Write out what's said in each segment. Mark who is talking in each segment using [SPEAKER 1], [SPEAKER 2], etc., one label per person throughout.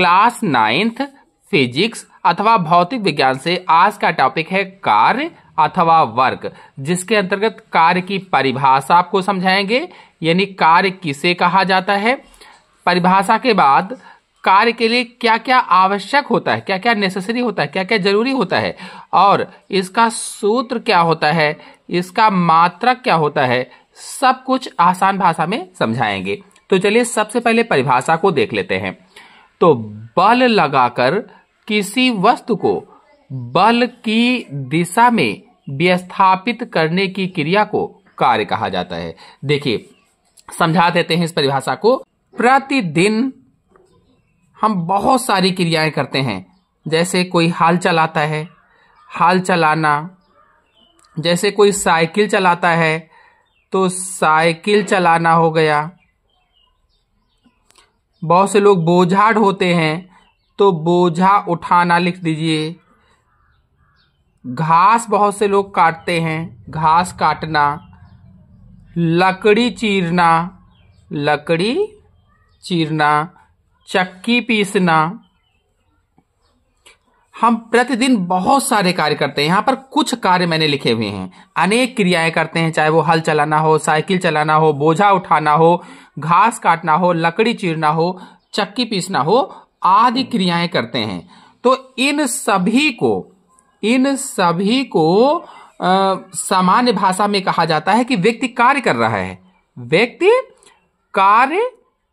[SPEAKER 1] Class 9th physics अथवा भौतिक विज्ञान से आज का टॉपिक है कार्य अथवा वर्क, जिसके अंतर्गत कार्य की परिभाषा आपको समझाएंगे, यानी कार्य किसे कहा जाता है। परिभाषा के बाद कार्य के लिए क्या क्या आवश्यक होता है, क्या क्या नेसेसरी होता है, क्या क्या जरूरी होता है, और इसका सूत्र क्या होता है, इसका मात्रक क्या होता है, सब कुछ आसान भाषा में समझाएंगे। तो चलिए सबसे पहले परिभाषा को देख लेते हैं। तो बल लगाकर किसी वस्तु को बल की दिशा में विस्थापित करने की क्रिया को कार्य कहा जाता है। देखिए समझा देते हैं इस परिभाषा को। प्रतिदिन हम बहुत सारी क्रियाएं करते हैं, जैसे कोई हाल चलाता है, हाल चलाना, जैसे कोई साइकिल चलाता है तो साइकिल चलाना हो गया। बहुत से लोग बोझा ढोते हैं तो बोझा उठाना लिख दीजिए। घास बहुत से लोग काटते हैं, घास काटना। लकड़ी चीरना, लकड़ी चीरना। चक्की पीसना। हम प्रतिदिन बहुत सारे कार्य करते हैं। यहां पर कुछ कार्य मैंने लिखे हुए हैं। अनेक क्रियाएं करते हैं, चाहे वो हल चलाना हो, साइकिल चलाना हो, बोझा उठाना हो, घास काटना हो, लकड़ी चीरना हो, चक्की पीसना हो, आदि क्रियाएं करते हैं। तो इन सभी को सामान्य भाषा में कहा जाता है कि व्यक्ति कार्य कर रहा है, व्यक्ति कार्य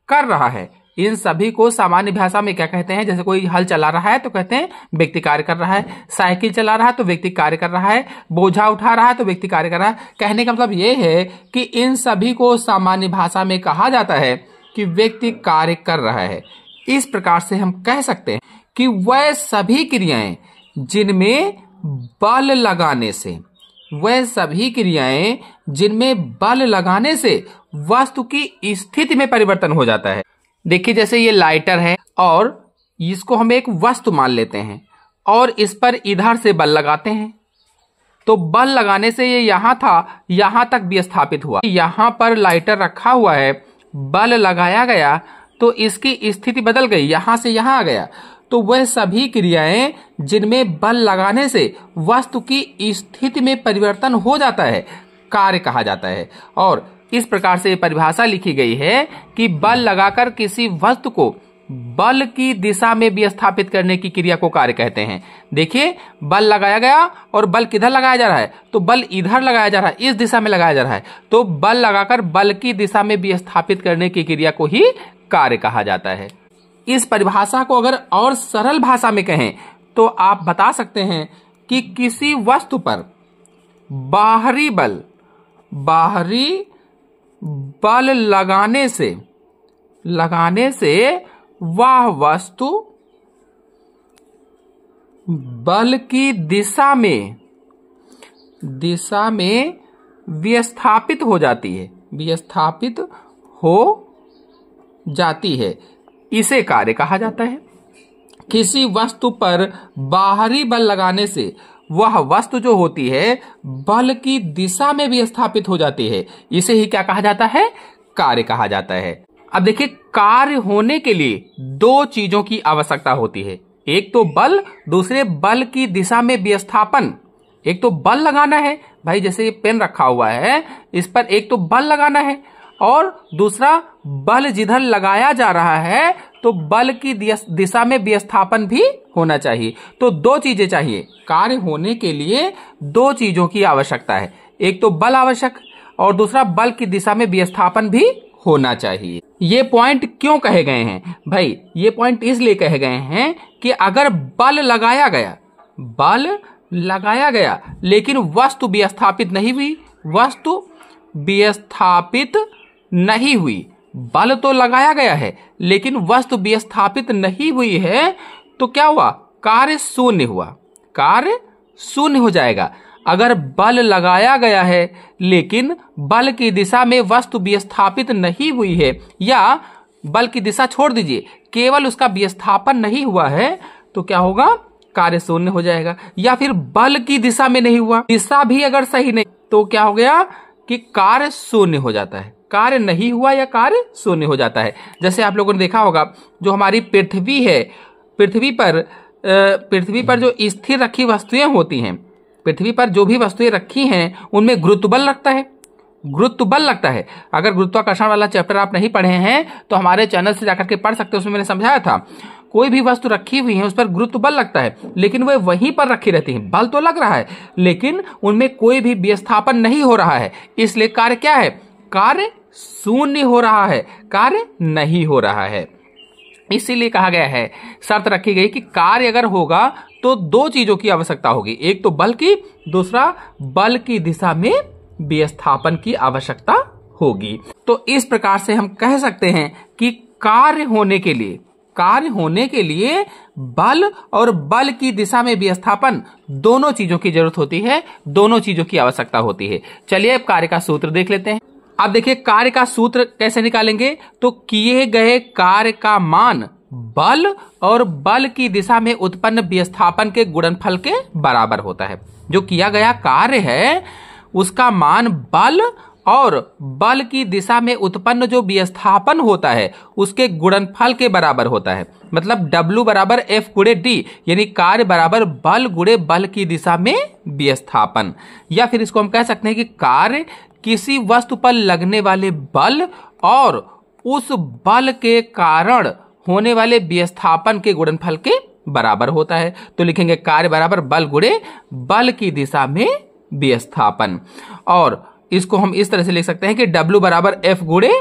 [SPEAKER 1] कर रहा है। इन सभी को सामान्य भाषा में क्या कहते हैं, जैसे कोई हल चला रहा है तो कहते हैं व्यक्ति कार्य कर रहा है, साइकिल चला रहा है तो व्यक्ति कार्य कर रहा है, बोझा उठा रहा है तो व्यक्ति कार्य कर रहा है। कहने का मतलब यह है कि इन सभी को सामान्य भाषा में कहा जाता है कि व्यक्ति कार्य कर रहा है। इस प्रकार से हम कह सकते हैं कि वह सभी क्रियाएं जिनमें बल लगाने से वस्तु की स्थिति में परिवर्तन हो जाता है। देखिए जैसे ये लाइटर है और इसको हम एक वस्तु मान लेते हैं और इस पर इधर से बल लगाते हैं, तो बल लगाने से ये यहां था, यहां तक विस्थापित हुआ। यहां पर लाइटर रखा हुआ है, बल लगाया गया तो इसकी स्थिति बदल गई, यहां से यहां आ गया। तो वह सभी क्रियाएं जिनमें बल लगाने से वस्तु की स्थिति में परिवर्तन हो जाता है, कार्य कहा जाता है। और इस प्रकार से परिभाषा लिखी गई है कि बल लगाकर किसी वस्तु को बल की दिशा में विस्थापित करने की क्रिया को कार्य कहते हैं। देखिए बल लगाया गया और बल किधर लगाया जा रहा है, तो बल इधर लगाया जा रहा है, इस दिशा में लगाया जा रहा है। तो बल लगाकर बल की दिशा में विस्थापित करने की क्रिया को ही कार्य कहा जाता है। इस परिभाषा को अगर और सरल भाषा में कहें तो आप बता सकते हैं कि किसी वस्तु पर बाहरी बल लगाने से वह वस्तु बल की दिशा में विस्थापित हो जाती है, इसे कार्य कहा जाता है। किसी वस्तु पर बाहरी बल लगाने से वह वस्तु जो होती है बल की दिशा में विस्थापित हो जाती है, इसे ही क्या कहा जाता है, कार्य कहा जाता है। अब देखिए कार्य होने के लिए दो चीजों की आवश्यकता होती है, एक तो बल, दूसरे बल की दिशा में विस्थापन। एक तो बल लगाना है, भाई जैसे ये पेन रखा हुआ है इस पर एक तो बल लगाना है और दूसरा बल जिधर लगाया जा रहा है तो बल की दिशा में विस्थापन भी होना चाहिए। तो दो चीजें चाहिए, कार्य होने के लिए दो चीजों की आवश्यकता है, एक तो बल आवश्यक और दूसरा बल की दिशा में विस्थापन भी होना चाहिए। ये पॉइंट क्यों कहे गए हैं भाई, ये पॉइंट इसलिए कहे गए हैं कि अगर बल लगाया गया लेकिन वस्तु विस्थापित नहीं हुई, बल तो लगाया गया है लेकिन वस्तु विस्थापित नहीं हुई है, तो क्या हुआ, कार्य शून्य हुआ, कार्य शून्य हो जाएगा। अगर बल लगाया गया है लेकिन बल की दिशा में वस्तु विस्थापित नहीं हुई है, या बल की दिशा छोड़ दीजिए, केवल उसका विस्थापन नहीं हुआ है, तो क्या होगा, कार्य शून्य हो जाएगा। या फिर बल की दिशा में नहीं हुआ, दिशा भी अगर सही नहीं, तो क्या हो गया कि कार्य शून्य हो जाता है। कार्य नहीं हुआ या कार्य शून्य हो जाता है। जैसे आप लोगों ने देखा होगा, जो हमारी पृथ्वी है, पृथ्वी पर जो स्थिर रखी वस्तुएं होती हैं, पृथ्वी पर जो भी वस्तुएं रखी हैं उनमें गुरुत्व बल लगता है, गुरुत्व बल लगता है। अगर गुरुत्वाकर्षण वाला चैप्टर आप नहीं पढ़े हैं तो हमारे चैनल से जाकर के पढ़ सकते हो, उसमें मैंने समझाया था। कोई भी वस्तु रखी हुई है उस पर गुरुत्व बल लगता है, लेकिन वह वहीं पर रखी रहती है। बल तो लग रहा है लेकिन उनमें कोई भी विस्थापन नहीं हो रहा है, इसलिए कार्य क्या है? कार्य शून्य हो रहा है, कार्य नहीं हो रहा है। इसीलिए कहा गया है, शर्त रखी गई कि कार्य अगर होगा तो दो चीजों की आवश्यकता होगी, एक तो बल की, दूसरा बल की दिशा में विस्थापन की आवश्यकता होगी। तो इस प्रकार से हम कह सकते हैं कि कार्य होने के लिए बल और बल की दिशा में विस्थापन, दोनों चीजों की जरूरत होती है, दोनों चीजों की आवश्यकता होती है। चलिए अब कार्य का सूत्र देख लेते हैं। अब देखिए कार्य का सूत्र कैसे निकालेंगे, तो किए गए कार्य का मान बल और बल की दिशा में उत्पन्न विस्थापन के गुणनफल के बराबर होता है। जो किया गया कार्य है उसका मान बल और बल की दिशा में उत्पन्न जो विस्थापन होता है उसके गुणनफल के बराबर होता है। मतलब W बराबर F गुणे D, यानी कार्य बराबर बल गुणे बल की दिशा में विस्थापन। या फिर इसको हम कह सकते हैं कि कार्य किसी वस्तु पर लगने वाले बल और उस बल के कारण होने वाले विस्थापन के गुणनफल के बराबर होता है। तो लिखेंगे कार्य बराबर बल गुणे बल की दिशा में विस्थापन। और इसको हम इस तरह से लिख सकते हैं कि W बराबर F गुणे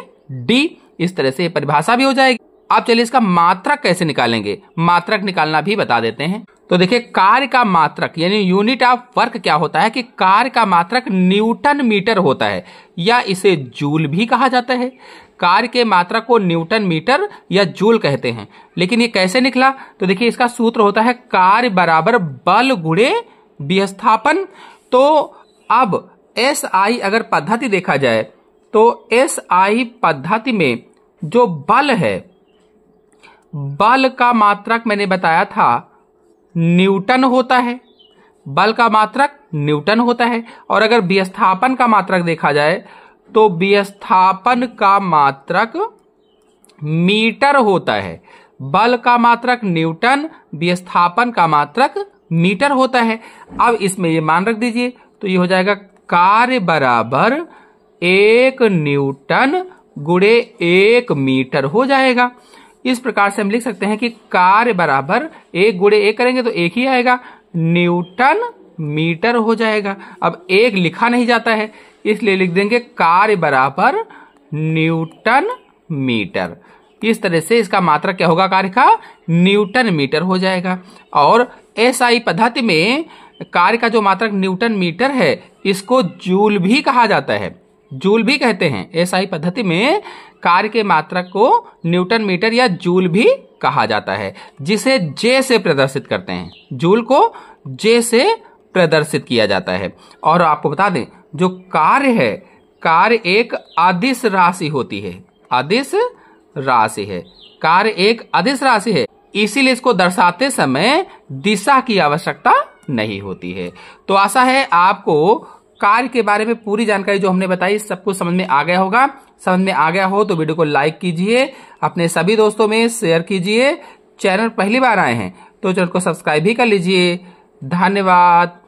[SPEAKER 1] D, इस तरह से परिभाषा भी हो जाएगी। अब चलिए इसका मात्रक कैसे निकालेंगे, मात्रक निकालना भी बता देते हैं। तो देखिए कार्य का मात्रक यानी यूनिट ऑफ वर्क क्या होता है कि कार्य का मात्रक न्यूटन मीटर होता है, या इसे जूल भी कहा जाता है। कार्य के मात्रक को न्यूटन मीटर या जूल कहते हैं। लेकिन ये कैसे निकला, तो देखिए इसका सूत्र होता है कार्य बराबर बल गुणे विस्थापन। तो अब SI अगर पद्धति देखा जाए तो SI पद्धति में जो बल है, बल का मात्रक मैंने बताया था न्यूटन होता है, बल का मात्रक न्यूटन होता है। और अगर विस्थापन का मात्रक देखा जाए तो विस्थापन का मात्रक मीटर होता है। बल का मात्रक न्यूटन, विस्थापन का मात्रक मीटर होता है। अब इसमें ये मान रख दीजिए, तो ये हो जाएगा कार्य बराबर 1 न्यूटन गुणे 1 मीटर हो जाएगा। इस प्रकार से हम लिख सकते हैं कि कार्य बराबर 1 गुणे 1 करेंगे तो 1 ही आएगा, न्यूटन मीटर हो जाएगा। अब 1 लिखा नहीं जाता है इसलिए लिख देंगे कार्य बराबर न्यूटन मीटर। इस तरह से इसका मात्रक क्या होगा, कार्य का न्यूटन मीटर हो जाएगा। और SI पद्धति में कार्य का जो मात्रक न्यूटन मीटर है इसको जूल भी कहा जाता है, जूल भी कहते हैं। SI पद्धति में कार्य के मात्रक को न्यूटन मीटर या जूल भी कहा जाता है, जिसे J से प्रदर्शित करते हैं। जूल को J से प्रदर्शित किया जाता है। और आपको बता दें जो कार्य है, कार्य एक अदिश राशि होती है, अदिश राशि है, कार्य एक अदिश राशि है, इसीलिए इसको दर्शाते समय दिशा की आवश्यकता नहीं होती है। तो आशा है आपको कार्य के बारे में पूरी जानकारी जो हमने बताई सब कुछ समझ में आ गया होगा। समझ में आ गया हो तो वीडियो को लाइक कीजिए, अपने सभी दोस्तों में शेयर कीजिए। चैनल पहली बार आए हैं तो चैनल को सब्सक्राइब भी कर लीजिए। धन्यवाद।